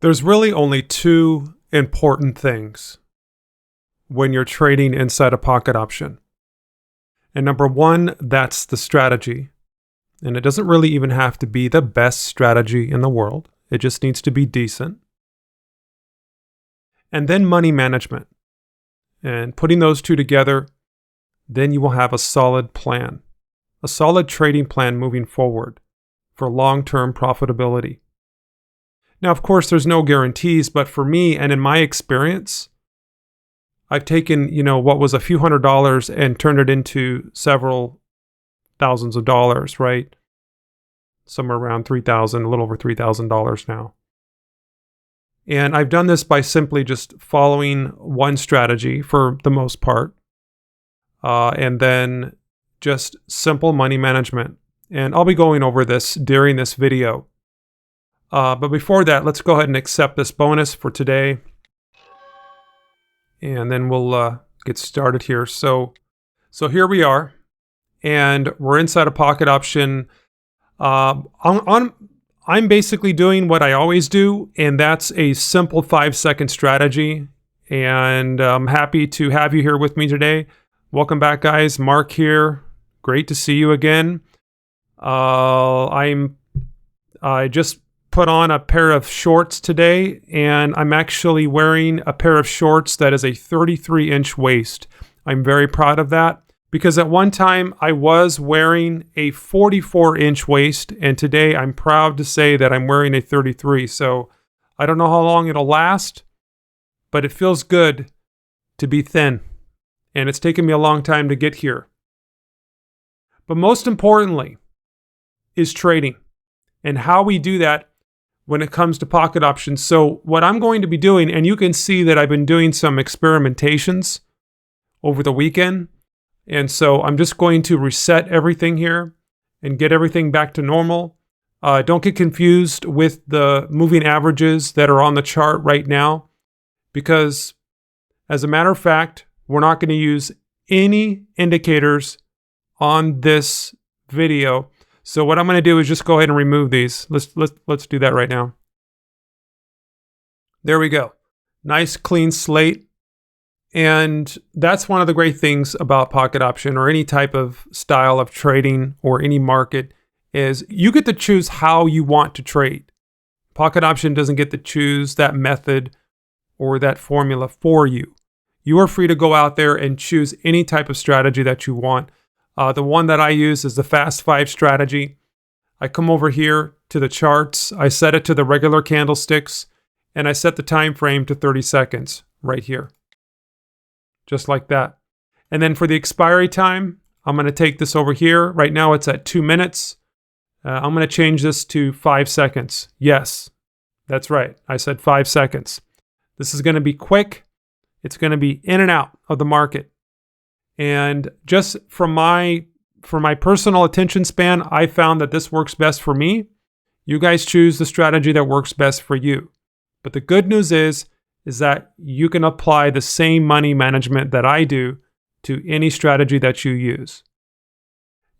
There's really only two important things when you're trading inside a pocket option. And number one, that's the strategy. And it doesn't really even have to be the best strategy in the world. It just needs to be decent. And then money management. And putting those two together, then you will have a solid plan, a solid trading plan moving forward for long-term profitability. Now, of course, there's no guarantees, but for me and in my experience, I've taken, what was a few $100s and turned it into several thousands of dollars, right? Somewhere around $3,000, a little over $3,000 now. And I've done this by simply just following one strategy for the most part, and then just simple money management. And I'll be going over this during this video. But before that, let's go ahead and accept this bonus for today. And then we'll get started here. So here we are. And we're inside a pocket option. I'm basically doing what I always do, and that's a simple 5-second strategy. And I'm happy to have you here with me today. Welcome back, guys. Mark here. Great to see you again. I just put on a pair of shorts today, and I'm actually wearing a pair of shorts that is a 33-inch waist. I'm very proud of that because at one time I was wearing a 44-inch waist, and today I'm proud to say that I'm wearing a 33. So I don't know how long it'll last, but it feels good to be thin, and it's taken me a long time to get here. But most importantly is trading and how we do that when it comes to pocket options. So what I'm going to be doing, and you can see that I've been doing some experimentations over the weekend. And so I'm just going to reset everything here and get everything back to normal. Don't get confused with the moving averages that are on the chart right now, because as a matter of fact, we're not going to use any indicators on this video. So what I'm going to do is just go ahead and remove these. Let's do that right now. There we go. Nice clean slate. And that's one of the great things about pocket option or any type of style of trading or any market is you get to choose how you want to trade. Pocket option doesn't get to choose that method or that formula for you. You are free to go out there and choose any type of strategy that you want. The one that I use is the Fast 5 strategy. I come over here to the charts. I set it to the regular candlesticks, and I set the time frame to 30 seconds right here. Just like that. And then for the expiry time, I'm going to take this over here. Right now it's at 2 minutes. I'm going to change this to 5 seconds. Yes, that's right. I said 5 seconds. This is going to be quick. It's going to be in and out of the market. And just for my personal attention span, I found that this works best for me. You guys choose the strategy that works best for you. But the good news is that you can apply the same money management that I do to any strategy that you use.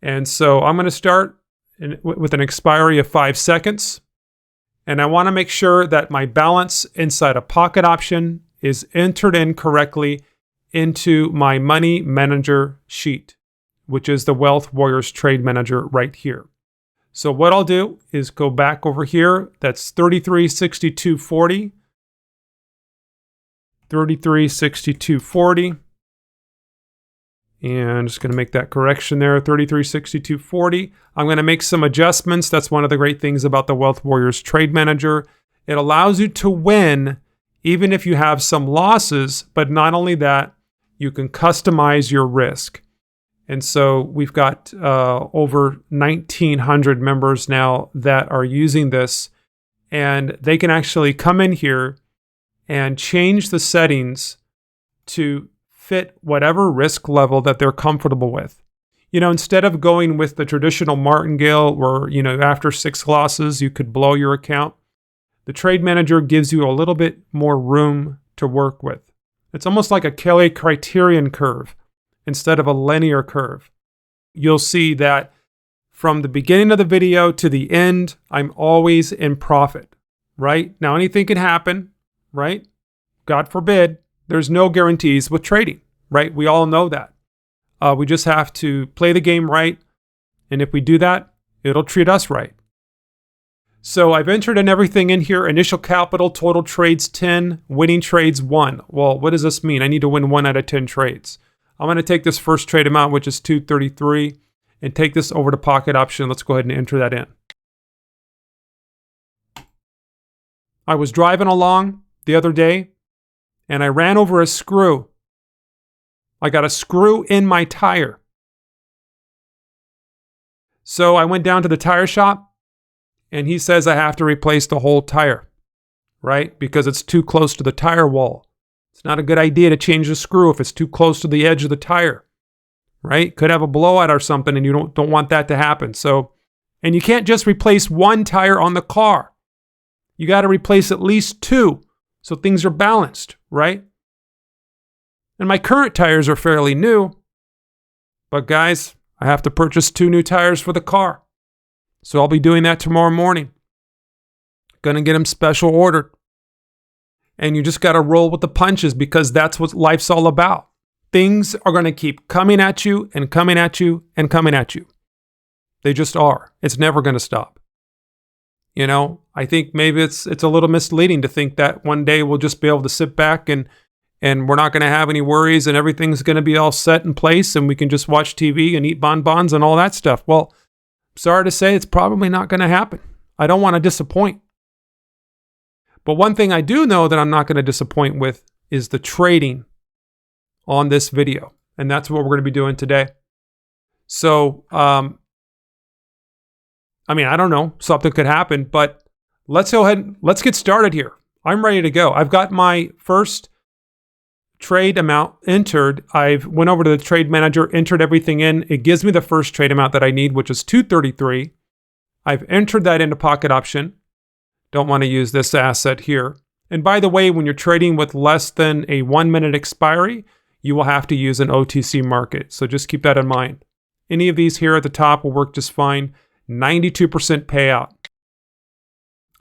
And so I'm going to start with an expiry of 5 seconds. And I want to make sure that my balance inside a pocket option is entered in correctly into my money manager sheet, which is the Wealth Warriors Trade Manager right here. So what I'll do is go back over here. That's 33.6240. 33.6240. And I'm just going to make that correction there, 33.6240. I'm going to make some adjustments. That's one of the great things about the Wealth Warriors Trade Manager. It allows you to win even if you have some losses, but not only that, you can customize your risk. And so we've got over 1,900 members now that are using this, and they can actually come in here and change the settings to fit whatever risk level that they're comfortable with. Instead of going with the traditional martingale where, after 6 losses, you could blow your account, the Trade Manager gives you a little bit more room to work with. It's almost like a Kelly criterion curve instead of a linear curve. You'll see that from the beginning of the video to the end, I'm always in profit, right? Now, anything can happen, right? God forbid. There's no guarantees with trading, right? We all know that. We just have to play the game right. And if we do that, it'll treat us right. So I've entered in everything in here. Initial capital, total trades 10, winning trades 1. Well, what does this mean? I need to win 1 out of 10 trades. I'm going to take this first trade amount, which is 233, and take this over to pocket option. Let's go ahead and enter that in. I was driving along the other day, and I ran over a screw. I got a screw in my tire. So I went down to the tire shop, and he says I have to replace the whole tire, right? Because it's too close to the tire wall. It's not a good idea to change the screw if it's too close to the edge of the tire, right? Could have a blowout or something, and you don't want that to happen. So, and you can't just replace one tire on the car. You got to replace at least 2, so things are balanced, right? And my current tires are fairly new, but guys, I have to purchase 2 new tires for the car. So I'll be doing that tomorrow morning. Gonna get them special ordered. And you just got to roll with the punches because that's what life's all about. Things are going to keep coming at you and coming at you and coming at you. They just are. It's never going to stop. You know, I think maybe it's a little misleading to think that one day we'll just be able to sit back and we're not going to have any worries and everything's going to be all set in place and we can just watch TV and eat bonbons and all that stuff. Well, sorry to say, it's probably not going to happen. I don't want to disappoint. But one thing I do know that I'm not going to disappoint with is the trading on this video. And that's what we're going to be doing today. So, I don't know, something could happen, but let's go ahead, let's get started here. I'm ready to go. I've got my first trade amount entered. I've went over to the trade manager, entered everything in. It gives me the first trade amount that I need, which is 233. I've entered that into pocket option. Don't want to use this asset here. And by the way, when you're trading with less than a 1-minute expiry, you will have to use an OTC market. So just keep that in mind. Any of these here at the top will work just fine. 92% payout.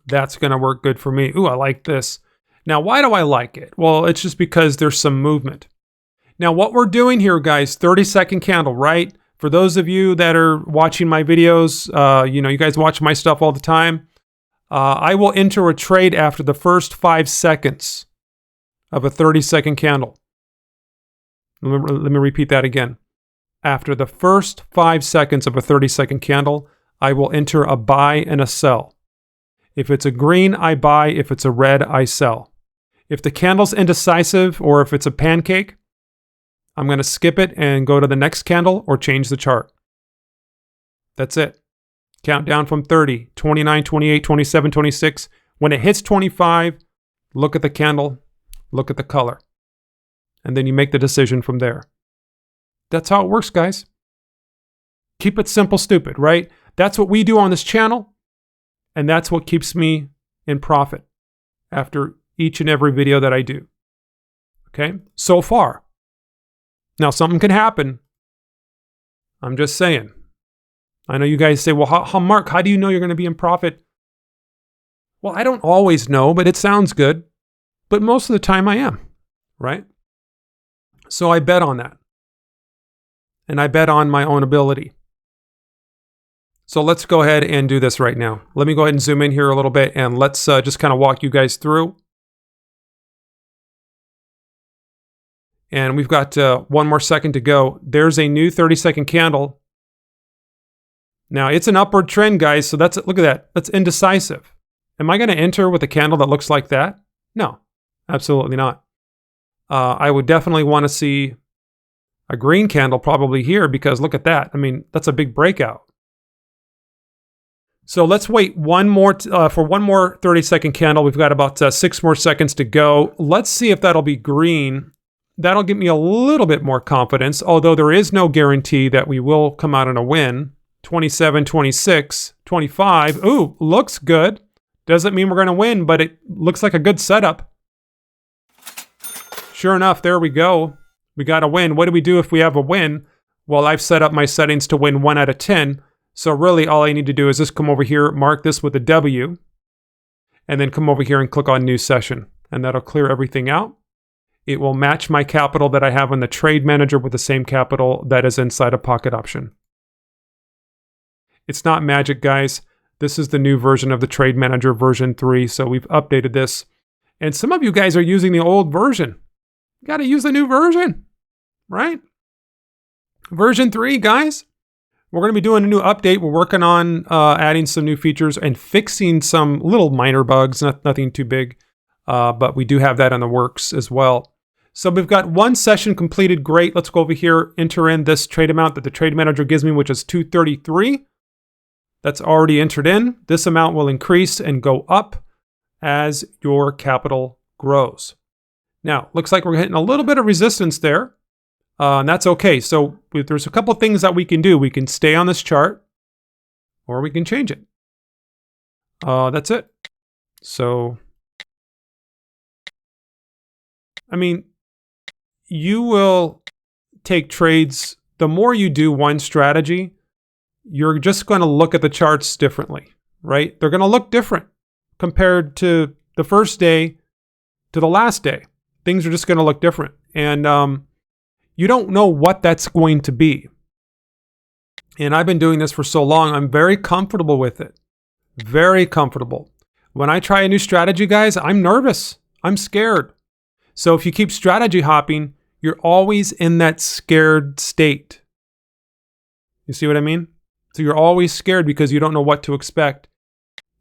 That's going to work good for me. Ooh, I like this. Now, why do I like it? Well, it's just because there's some movement. Now, what we're doing here, guys, 30-second candle, right? For those of you that are watching my videos, you guys watch my stuff all the time. I will enter a trade after the first 5 seconds of a 30-second candle. Let me repeat that again. After the first 5 seconds of a 30-second candle, I will enter a buy and a sell. If it's a green, I buy. If it's a red, I sell. If the candle's indecisive or if it's a pancake, I'm going to skip it and go to the next candle or change the chart. That's it. Count down from 30, 29, 28, 27, 26. When it hits 25, look at the candle, look at the color. And then you make the decision from there. That's how it works, guys. Keep it simple, stupid, right? That's what we do on this channel. And that's what keeps me in profit after each and every video that I do. Okay? So far. Now, something can happen. I'm just saying. I know you guys say, well, Mark, how do you know you're going to be in profit? Well, I don't always know, but it sounds good. But most of the time I am, right? So I bet on that. And I bet on my own ability. So let's go ahead and do this right now. Let me go ahead and zoom in here a little bit and let's just kind of walk you guys through. And we've got 1 more second to go. There's a new 30-second candle. Now, it's an upward trend, guys, so look at that. That's indecisive. Am I going to enter with a candle that looks like that? No, absolutely not. I would definitely want to see a green candle probably here because look at that. I mean, that's a big breakout. So let's wait for one more 30-second candle. We've got about 6 more seconds to go. Let's see if that'll be green. That'll give me a little bit more confidence, although there is no guarantee that we will come out in a win. 27, 26, 25. Ooh, looks good. Doesn't mean we're going to win, but it looks like a good setup. Sure enough, there we go. We got a win. What do we do if we have a win? Well, I've set up my settings to win 1 out of 10. So really all I need to do is just come over here, mark this with a W. and then come over here and click on new session, and that'll clear everything out. It will match my capital that I have in the trade manager with the same capital that is inside of Pocket Option. It's not magic, guys. This is the new version of the trade manager, version 3. So we've updated this. And some of you guys are using the old version. You got to use the new version, right? Version 3, guys. We're going to be doing a new update. We're working on adding some new features and fixing some little minor bugs, nothing too big. But we do have that in the works as well. So we've got one session completed. Great. Let's go over here, enter in this trade amount that the trade manager gives me, which is 233. That's already entered in. This amount will increase and go up as your capital grows. Now, looks like we're hitting a little bit of resistance there. And that's okay. So there's a couple things that we can do. We can stay on this chart or we can change it. That's it. So, I mean, you will take trades. The more you do one strategy, you're just going to look at the charts differently, right? They're going to look different compared to the first day to the last day. Things are just going to look different. And you don't know what that's going to be. And I've been doing this for so long, I'm very comfortable with it. Very comfortable. When I try a new strategy, guys, I'm nervous. I'm scared. So if you keep strategy hopping, you're always in that scared state. You see what I mean? So you're always scared because you don't know what to expect.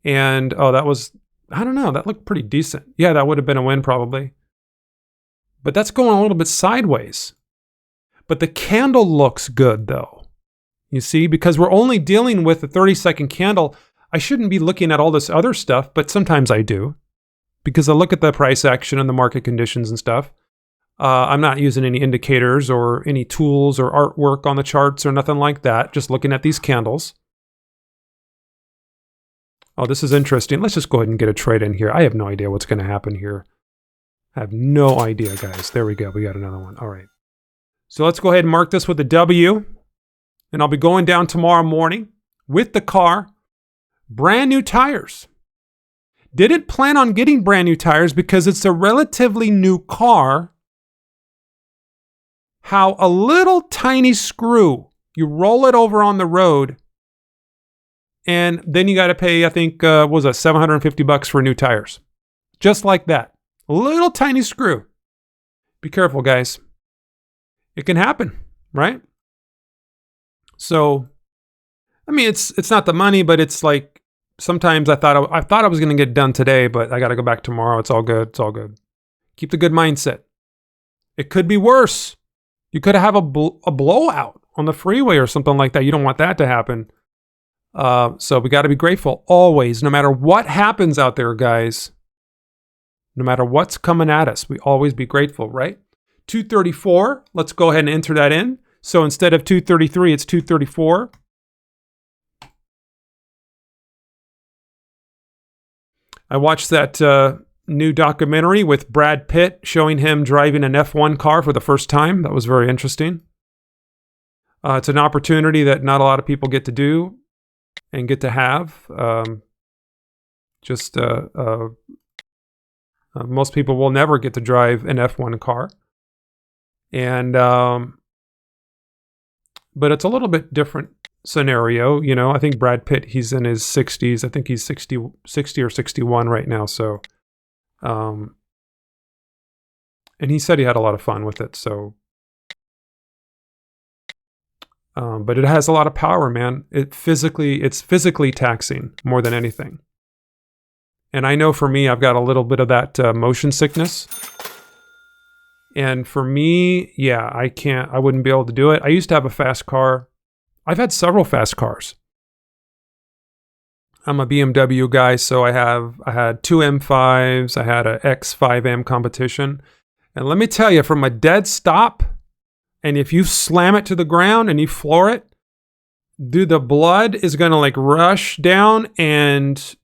And, oh, that was, I don't know, that looked pretty decent. Yeah, that would have been a win probably. But that's going a little bit sideways. But the candle looks good though. You see, because we're only dealing with a 30-second candle. I shouldn't be looking at all this other stuff, but sometimes I do. Because I look at the price action and the market conditions and stuff. I'm not using any indicators or any tools or artwork on the charts or nothing like that. Just looking at these candles. Oh, this is interesting. Let's just go ahead and get a trade in here. I have no idea what's going to happen here. I have no idea, guys. There we go. We got another one. All right. So let's go ahead and mark this with a W. And I'll be going down tomorrow morning with the car. Brand new tires. Didn't plan on getting brand new tires because it's a relatively new car. How a little tiny screw, you roll it over on the road, and then you got to pay, I think, what was that, $750 for new tires. Just like that. A little tiny screw. Be careful, guys. It can happen, right? So, I mean, it's not the money, but it's like, sometimes I thought I was going to get done today, but I got to go back tomorrow. It's all good. It's all good. Keep the good mindset. It could be worse. You could have a blowout on the freeway or something like that. You don't want that to happen. So we got to be grateful always, no matter what happens out there, guys. No matter what's coming at us, we always be grateful, right? 234. Let's go ahead and enter that in. So instead of 233, it's 234. I watched that new documentary with Brad Pitt showing him driving an F1 car for the first time. That was very interesting. It's an opportunity that not a lot of people get to do and get to have. Most people will never get to drive an F1 car. And but it's a little bit different scenario. You know, I think Brad Pitt, he's in his 60s. I think he's 60 or 61 right now. So, and he said he had a lot of fun with it. So, but it has a lot of power, man. It's physically taxing more than anything. And I know for me, I've got a little bit of that motion sickness. And for me, yeah, I wouldn't be able to do it. I used to have a fast car. I've had several fast cars. I'm a BMW guy, so I had two M5s. I had a X5M competition. And let me tell you, from a dead stop, and if you slam it to the ground and you floor it, dude, the blood is going to like rush down and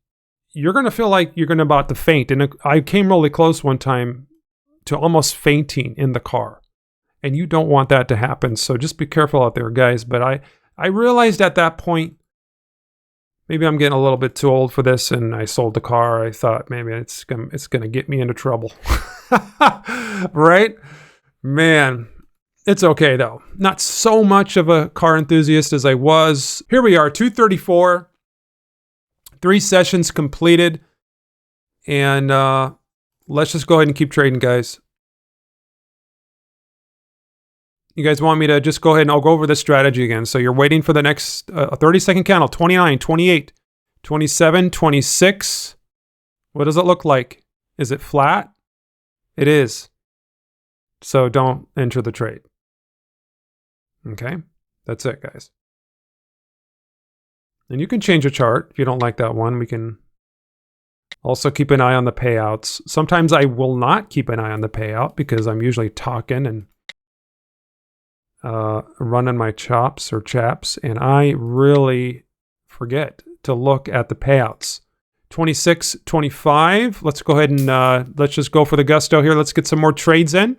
you're going to feel like you're going to about to faint. And I came really close one time to almost fainting in the car. And you don't want that to happen. So just be careful out there, guys. But I realized at that point, maybe I'm getting a little bit too old for this, and I sold the car. I thought maybe it's gonna get me into trouble. Right? Man, it's okay though. Not so much of a car enthusiast as I was. Here we are, 2:34. 3 sessions completed. And let's just go ahead and keep trading, guys. You guys want me to just go ahead and I'll go over this strategy again. So you're waiting for the next 30-second candle, 29, 28, 27, 26. What does it look like? Is it flat? It is. So don't enter the trade. Okay, that's it, guys. And you can change a chart if you don't like that one. We can also keep an eye on the payouts. Sometimes I will not keep an eye on the payout because I'm usually talking and running my chops or chaps, and I really forget to look at the payouts. 26, 25. Let's go ahead and let's just go for the gusto here. Let's get some more trades in.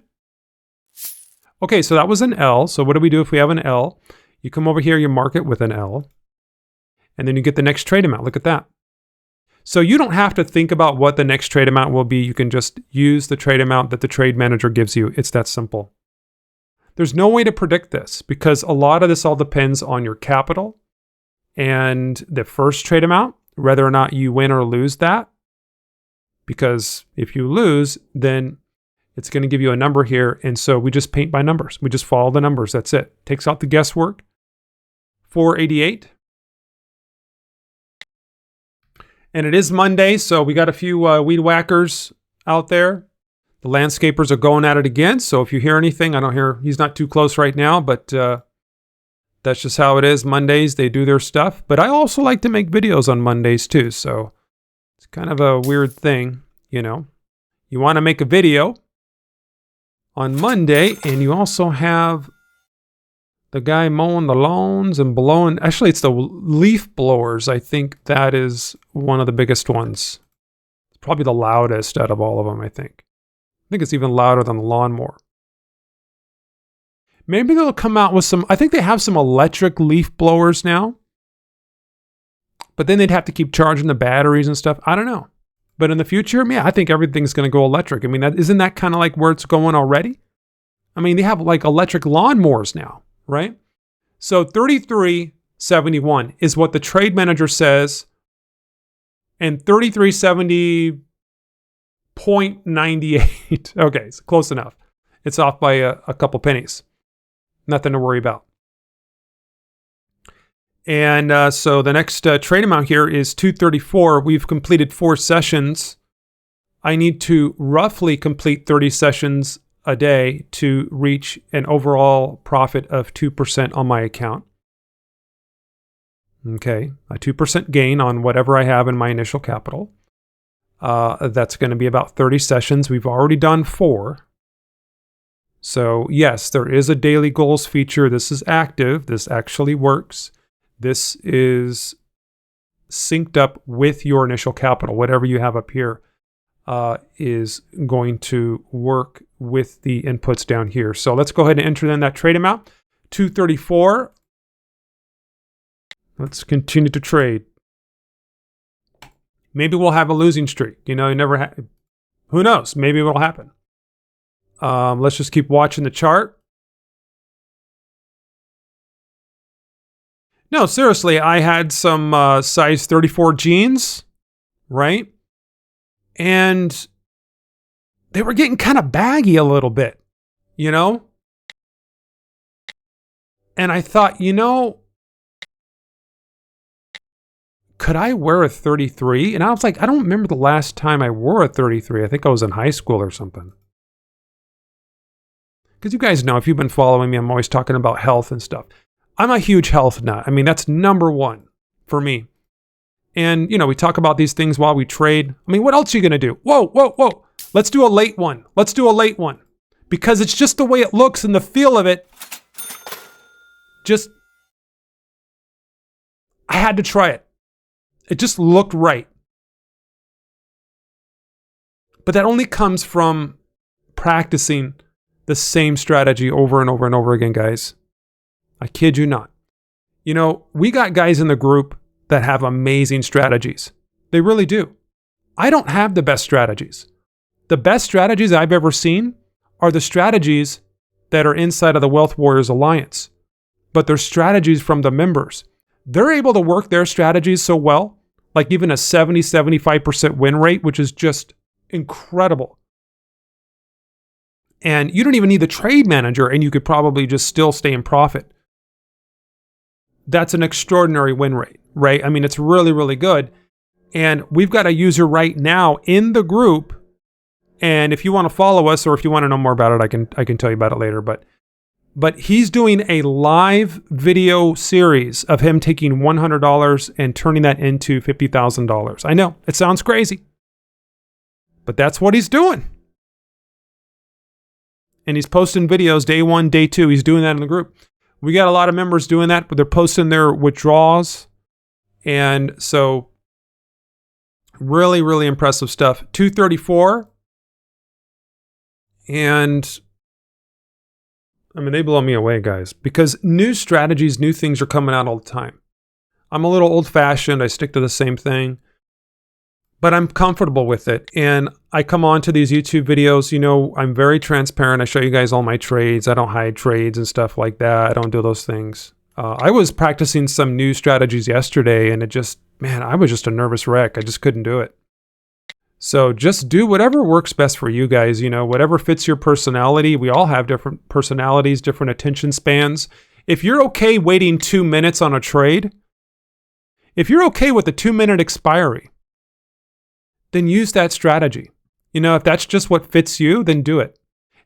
Okay, so that was an L. So what do we do if we have an L? You come over here, you mark it with an L, and then you get the next trade amount. Look at that. So you don't have to think about what the next trade amount will be. You can just use the trade amount that the trade manager gives you. It's that simple. There's no way to predict this because a lot of this all depends on your capital and the first trade amount, whether or not you win or lose that. Because if you lose, then it's going to give you a number here. And so we just paint by numbers. We just follow the numbers. That's it. Takes out the guesswork. 488. And it is Monday, so we got a few weed whackers out there. The landscapers are going at it again. So if you hear anything, I don't hear, he's not too close right now, but that's just how it is. Mondays, they do their stuff. But I also like to make videos on Mondays too. So it's kind of a weird thing, you know. You want to make a video on Monday, and you also have the guy mowing the lawns and blowing. Actually, it's the leaf blowers. I think that is one of the biggest ones. It's probably the loudest out of all of them, I think. I think it's even louder than the lawnmower. Maybe they'll come out with some, I think they have some electric leaf blowers now. But then they'd have to keep charging the batteries and stuff. I don't know. But in the future, yeah, I think everything's going to go electric. I mean, isn't that kind of like where it's going already? I mean, they have like electric lawnmowers now, right? So 33.71 is what the trade manager says. And 3370.98. Okay, it's close enough. It's off by a couple pennies. Nothing to worry about. And so the next trade amount here is 234. We've completed 4 sessions. I need to roughly complete 30 sessions a day to reach an overall profit of 2% on my account. Okay, a 2% gain on whatever I have in my initial capital. That's going to be about 30 sessions. We've already done 4. So yes, there is a daily goals feature. This is active. This actually works. This is synced up with your initial capital. Whatever you have up here is going to work with the inputs down here. So let's go ahead and enter in that trade amount. 234. Let's continue to trade. Maybe we'll have a losing streak. You know, who knows? Maybe it'll happen. Let's just keep watching the chart. No, seriously, I had some size 34 jeans, right? And they were getting kind of baggy a little bit, you know? And I thought, you know, could I wear a 33? And I was like, I don't remember the last time I wore a 33. I think I was in high school or something. Because you guys know, if you've been following me, I'm always talking about health and stuff. I'm a huge health nut. I mean, that's number one for me. And, you know, we talk about these things while we trade. I mean, what else are you going to do? Whoa, whoa, whoa. Let's do a late one. Let's do a late one. Because it's just the way it looks and the feel of it. Just, I had to try it. It just looked right. But that only comes from practicing the same strategy over and over and over again, guys. I kid you not. You know, we got guys in the group that have amazing strategies. They really do. I don't have the best strategies. The best strategies I've ever seen are the strategies that are inside of the Wealth Warriors Alliance. But they're strategies from the members. They're able to work their strategies so well, like even a 70-75% win rate, which is just incredible. And you don't even need the trade manager, and you could probably just still stay in profit. That's an extraordinary win rate, right? I mean, it's really, really good. And we've got a user right now in the group. And if you want to follow us, or if you want to know more about it, I can tell you about it later. But he's doing a live video series of him taking $100 and turning that into $50,000. I know, it sounds crazy, but that's what he's doing. And he's posting videos day 1, day 2. He's doing that in the group. We got a lot of members doing that, but they're posting their withdrawals. And so really, really impressive stuff. 234. And I mean, they blow me away, guys, because new strategies, new things are coming out all the time. I'm a little old-fashioned. I stick to the same thing, but I'm comfortable with it. And I come on to these YouTube videos. You know, I'm very transparent. I show you guys all my trades. I don't hide trades and stuff like that. I don't do those things. I was practicing some new strategies yesterday, and I was just a nervous wreck. I just couldn't do it. So just do whatever works best for you guys, you know, whatever fits your personality. We all have different personalities, different attention spans. If you're okay waiting 2 minutes on a trade, if you're okay with a 2-minute expiry, then use that strategy. You know, if that's just what fits you, then do it.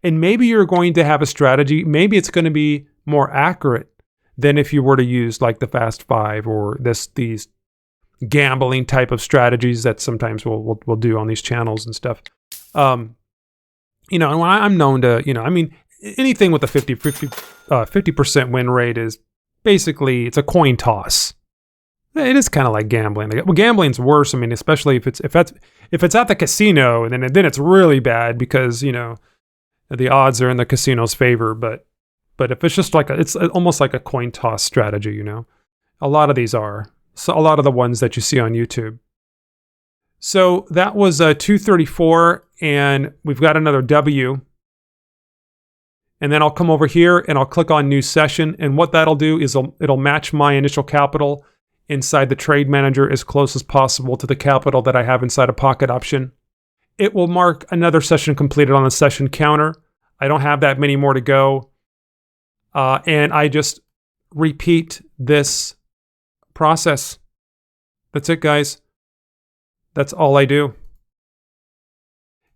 And maybe you're going to have a strategy. Maybe it's going to be more accurate than if you were to use like the Fast 5 or these gambling type of strategies that sometimes we'll do on these channels and stuff. You know, and I'm known to, you know, I mean, anything with a 50% win rate is basically, it's a coin toss. It is kind of like gambling. Well, gambling's worse. I mean, especially if it's at the casino, and then it's really bad because, you know, the odds are in the casino's favor. But if it's just it's almost like a coin toss strategy, you know. A lot of these are. So a lot of the ones that you see on YouTube. So that was 234, and we've got another W. And then I'll come over here and I'll click on new session. And what that'll do is it'll match my initial capital inside the trade manager as close as possible to the capital that I have inside a pocket option. It will mark another session completed on the session counter. I don't have that many more to go. And I just repeat this process. That's it, guys. That's all I do.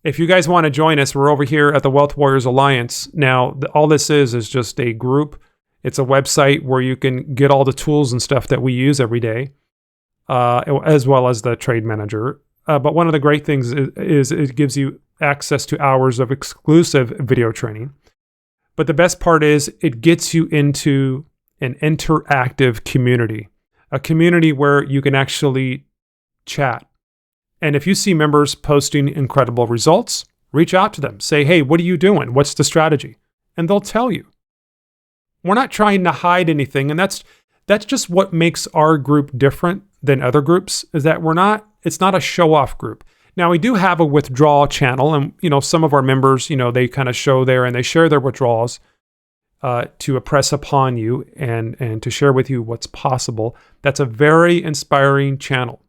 If you guys want to join us, we're over here at the Wealth Warriors Alliance. Now, all this is just a group. It's a website where you can get all the tools and stuff that we use every day, as well as the trade manager. But one of the great things is it gives you access to hours of exclusive video training. But the best part is it gets you into an interactive community, a community where you can actually chat. And if you see members posting incredible results, reach out to them. Say, hey, what are you doing? What's the strategy? And they'll tell you. We're not trying to hide anything. And that's just what makes our group different than other groups, is that it's not a show-off group. Now, we do have a withdrawal channel, and you know, some of our members, you know, they kind of show there and they share their withdrawals to impress upon you and to share with you what's possible. That's a very inspiring channel.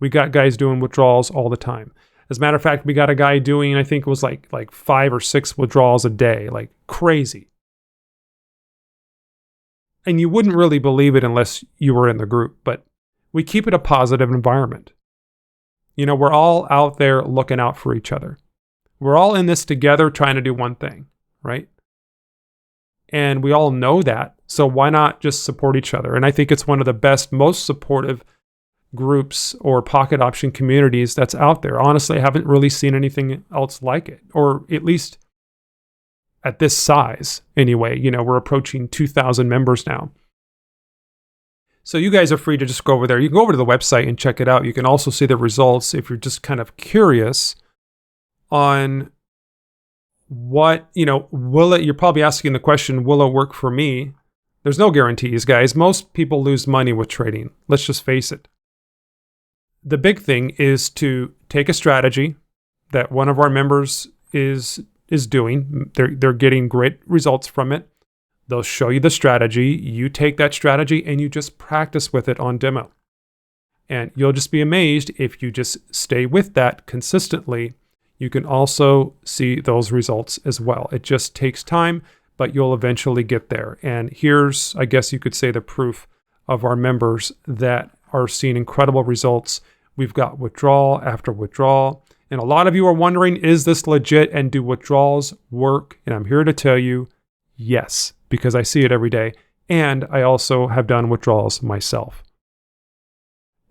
We got guys doing withdrawals all the time. As a matter of fact, we got a guy doing, I think it was like 5 or 6 withdrawals a day, like crazy. And you wouldn't really believe it unless you were in the group, but we keep it a positive environment. You know, we're all out there looking out for each other. We're all in this together trying to do one thing, right? And we all know that. So why not just support each other? And I think it's one of the best, most supportive groups or pocket option communities that's out there. Honestly, I haven't really seen anything else like it, or at least at this size anyway. You know, we're approaching 2,000 members now. So you guys are free to just go over there. You can go over to the website and check it out. You can also see the results if you're just kind of curious on what, you know, you're probably asking the question, will it work for me? There's no guarantees, guys. Most people lose money with trading. Let's just face it. The big thing is to take a strategy that one of our members is doing. They're getting great results from it. They'll show you the strategy. You take that strategy and you just practice with it on demo. And you'll just be amazed if you just stay with that consistently. You can also see those results as well. It just takes time, but you'll eventually get there. And here's, I guess you could say, the proof of our members that are seeing incredible results. We've got withdrawal after withdrawal. And a lot of you are wondering, is this legit and do withdrawals work? And I'm here to tell you, yes, because I see it every day. And I also have done withdrawals myself.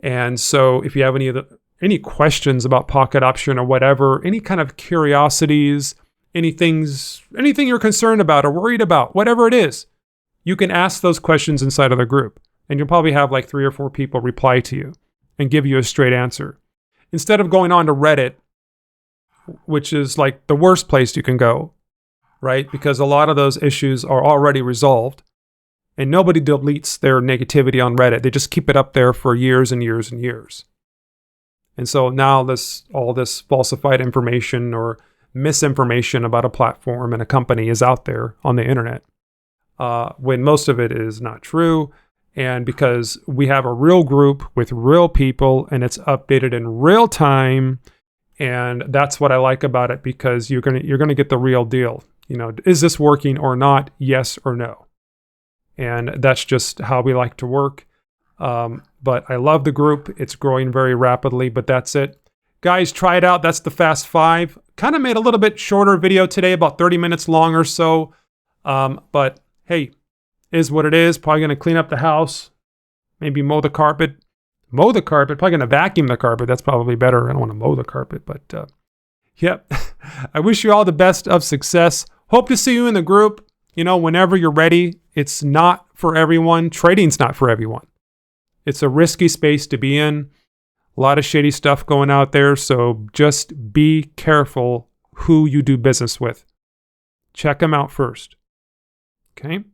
And so if you have any questions about pocket option or whatever, any kind of curiosities, anything you're concerned about or worried about, whatever it is, you can ask those questions inside of the group. And you'll probably have like 3 or 4 people reply to you and give you a straight answer. Instead of going on to Reddit, which is like the worst place you can go, right? Because a lot of those issues are already resolved. And nobody deletes their negativity on Reddit. They just keep it up there for years and years and years. And so now all this falsified information or misinformation about a platform and a company is out there on the internet, when most of it is not true. And because we have a real group with real people and it's updated in real time, and that's what I like about it, because you're gonna get the real deal. You know, is this working or not? Yes or no. And that's just how we like to work. But I love the group. It's growing very rapidly, but that's it. Guys, try it out. That's the Fast 5. Kind of made a little bit shorter video today, about 30 minutes long or so. But hey, is what it is. Probably going to clean up the house. Maybe mow the carpet. Probably going to vacuum the carpet. That's probably better. I don't want to mow the carpet, but yep. I wish you all the best of success. Hope to see you in the group. You know, whenever you're ready. It's not for everyone. Trading's not for everyone. It's a risky space to be in. A lot of shady stuff going out there. So just be careful who you do business with. Check them out first. Okay?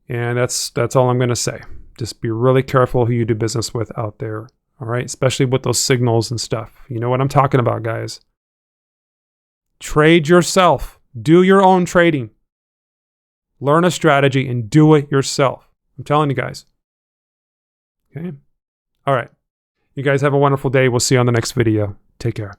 And that's all I'm going to say. Just be really careful who you do business with out there. All right? Especially with those signals and stuff. You know what I'm talking about, guys. Trade yourself. Do your own trading. Learn a strategy and do it yourself. I'm telling you guys. Okay? All right. You guys have a wonderful day. We'll see you on the next video. Take care.